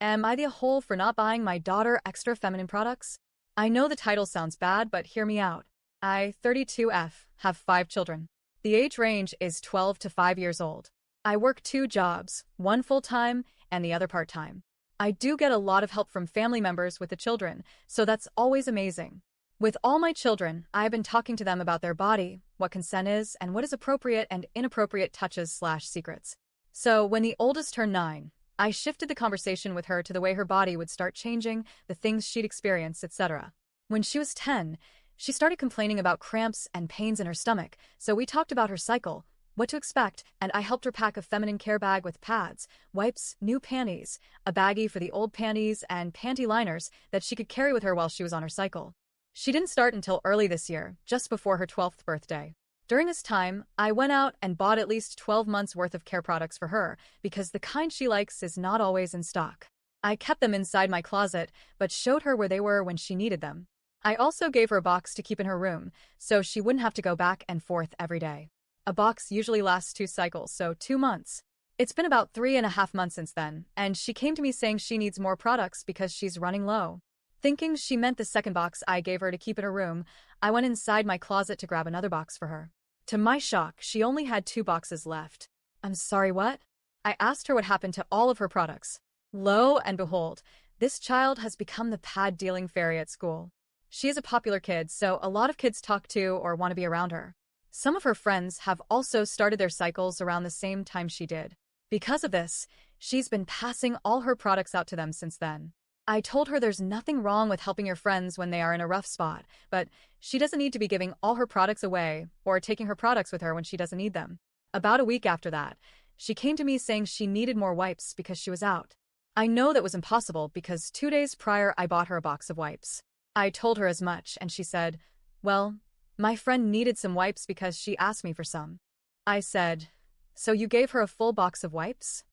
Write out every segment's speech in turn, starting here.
Am I the whole for not buying my daughter extra feminine products? I know the title sounds bad, but hear me out. I, 32F, have 5 children. The age range is 12 to 5 years old. I work 2 jobs, one full-time and the other part-time. I do get a lot of help from family members with the children, so that's always amazing. With all my children, I have been talking to them about their body, what consent is, and what is appropriate and inappropriate touches/secrets. So when the oldest turned 9, I shifted the conversation with her to the way her body would start changing, the things she'd experience, etc. When she was 10, she started complaining about cramps and pains in her stomach, so we talked about her cycle, what to expect, and I helped her pack a feminine care bag with pads, wipes, new panties, a baggie for the old panties, and panty liners that she could carry with her while she was on her cycle. She didn't start until early this year, just before her 12th birthday. During this time, I went out and bought at least 12 months worth of care products for her, because the kind she likes is not always in stock. I kept them inside my closet, but showed her where they were when she needed them. I also gave her a box to keep in her room, so she wouldn't have to go back and forth every day. A box usually lasts 2 cycles, so 2 months. It's been about 3.5 months since then, and she came to me saying she needs more products because she's running low. Thinking she meant the second box I gave her to keep in her room, I went inside my closet to grab another box for her. To my shock, she only had 2 boxes left. I'm sorry, what? I asked her what happened to all of her products. Lo and behold, this child has become the pad-dealing fairy at school. She is a popular kid, so a lot of kids talk to or want to be around her. Some of her friends have also started their cycles around the same time she did. Because of this, she's been passing all her products out to them since then. I told her there's nothing wrong with helping your friends when they are in a rough spot, but she doesn't need to be giving all her products away or taking her products with her when she doesn't need them. About a week after that, she came to me saying she needed more wipes because she was out. I know that was impossible because 2 days prior I bought her a box of wipes. I told her as much and she said, well, my friend needed some wipes because she asked me for some. I said, so you gave her a full box of wipes?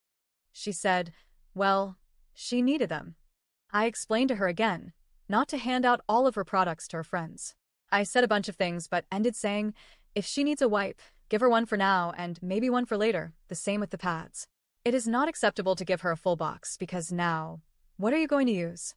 She said, well, she needed them. I explained to her again, not to hand out all of her products to her friends. I said a bunch of things but ended saying, if she needs a wipe, give her one for now and maybe one for later, the same with the pads. It is not acceptable to give her a full box because now, what are you going to use?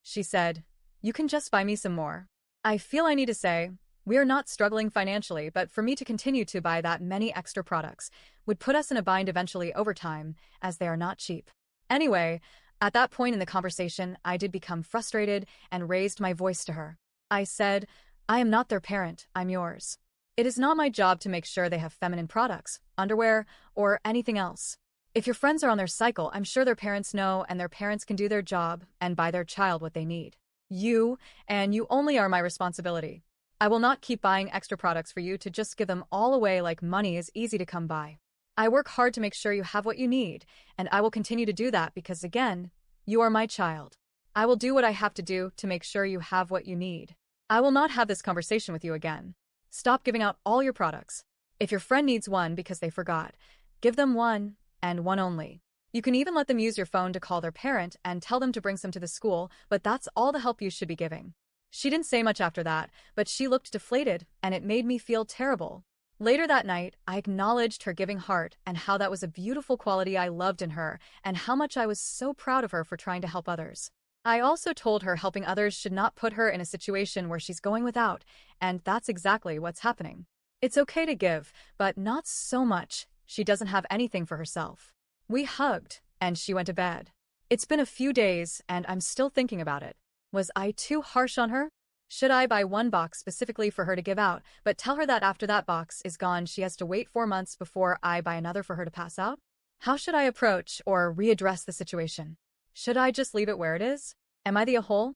She said, you can just buy me some more. I feel I need to say, we are not struggling financially, but for me to continue to buy that many extra products would put us in a bind eventually over time, as they are not cheap. Anyway, at that point in the conversation, I did become frustrated and raised my voice to her. I said, I am not their parent, I'm yours. It is not my job to make sure they have feminine products, underwear, or anything else. If your friends are on their cycle, I'm sure their parents know and their parents can do their job and buy their child what they need. You, and you only, are my responsibility. I will not keep buying extra products for you to just give them all away like money is easy to come by. I work hard to make sure you have what you need, and I will continue to do that because, again, you are my child. I will do what I have to do to make sure you have what you need. I will not have this conversation with you again. Stop giving out all your products. If your friend needs one because they forgot, give them one, and one only. You can even let them use your phone to call their parent and tell them to bring some to the school, but that's all the help you should be giving. She didn't say much after that, but she looked deflated, and it made me feel terrible. Later that night, I acknowledged her giving heart and how that was a beautiful quality I loved in her and how much I was so proud of her for trying to help others. I also told her helping others should not put her in a situation where she's going without, and that's exactly what's happening. It's okay to give, but not so much. She doesn't have anything for herself. We hugged, and she went to bed. It's been a few days, and I'm still thinking about it. Was I too harsh on her? Should I buy one box specifically for her to give out, but tell her that after that box is gone she has to wait 4 months before I buy another for her to pass out? How should I approach or readdress the situation? Should I just leave it where it is? Am I the a-hole?